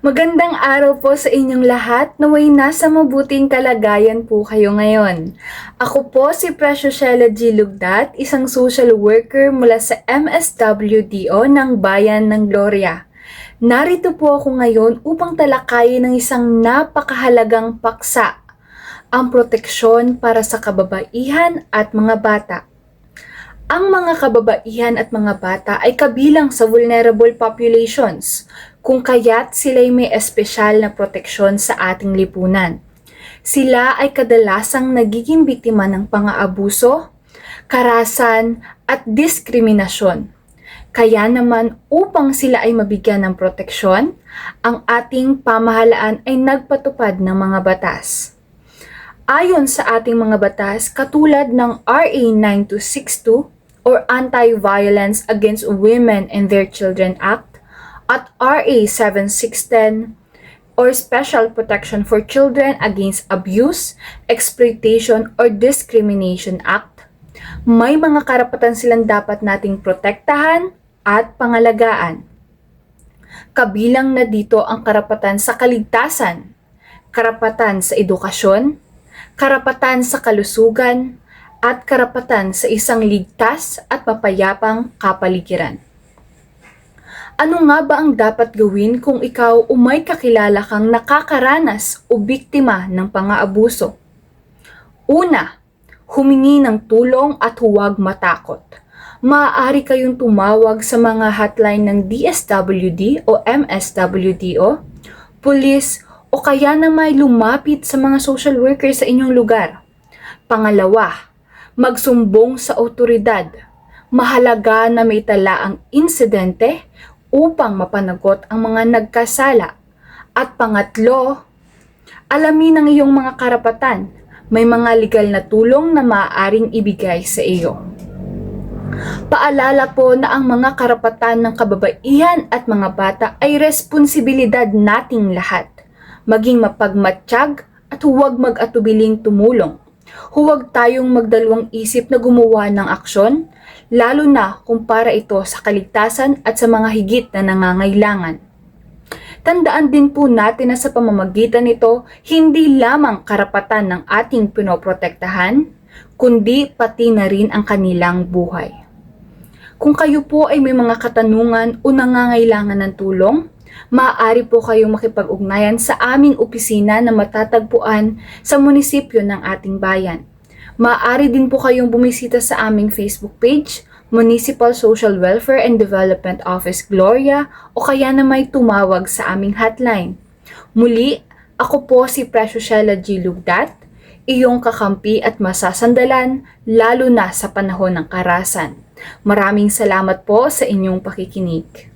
Magandang araw po sa inyong lahat. Naway nasa mabuting kalagayan po kayo ngayon. Ako po si Precioushella G. Lugdat, isang social worker mula sa MSWDO ng Bayan ng Gloria. Narito po ako ngayon upang talakayin ng isang napakahalagang paksa, ang proteksyon para sa kababaihan at mga bata. Ang mga kababaihan at mga bata ay kabilang sa vulnerable populations, kung kaya't sila'y may espesyal na proteksyon sa ating lipunan. Sila ay kadalasang nagiging biktima ng pang-aabuso, karahasan at diskriminasyon. Kaya naman upang sila ay mabigyan ng proteksyon, ang ating pamahalaan ay nagpatupad ng mga batas. Ayon sa ating mga batas, katulad ng RA 9262 or Anti-Violence Against Women and Their Children Act at RA 7610 or Special Protection for Children Against Abuse, Exploitation, or Discrimination Act, may mga karapatan silang dapat nating protektahan at pangalagaan. Kabilang na dito ang karapatan sa kaligtasan, karapatan sa edukasyon, karapatan sa kalusugan, at karapatan sa isang ligtas at mapayapang kapaligiran. Ano nga ba ang dapat gawin kung ikaw o may kakilala kang nakakaranas o biktima ng pang-aabuso? Una, humingi ng tulong at huwag matakot. Maaari kayong tumawag sa mga hotline ng DSWD o MSWDO, pulis, o kaya na may lumapit sa mga social worker sa inyong lugar. Pangalawa, magsumbong sa otoridad. Mahalaga na may tala ang insidente upang mapanagot ang mga nagkasala. At pangatlo, alamin ang iyong mga karapatan. May mga legal na tulong na maaaring ibigay sa iyo. Paalala po na ang mga karapatan ng kababaihan at mga bata ay responsibilidad nating lahat. Maging mapagmatsyag at huwag mag-atubiling tumulong. Huwag tayong magdalawang isip na gumawa ng aksyon, lalo na kung para ito sa kaligtasan at sa mga higit na nangangailangan. Tandaan din po natin na sa pamamagitan nito, hindi lamang karapatan ng ating pinoprotektahan, kundi pati na rin ang kanilang buhay. Kung kayo po ay may mga katanungan o nangangailangan ng tulong, maaari po kayong makipag-ugnayan sa aming opisina na matatagpuan sa munisipyo ng ating bayan. Maaari din po kayong bumisita sa aming Facebook page, Municipal Social Welfare and Development Office Gloria, o kaya na may tumawag sa aming hotline. Muli, ako po si Precioushella G. Lugdat, iyong kakampi at masasandalan lalo na sa panahon ng karahasan. Maraming salamat po sa inyong pakikinig.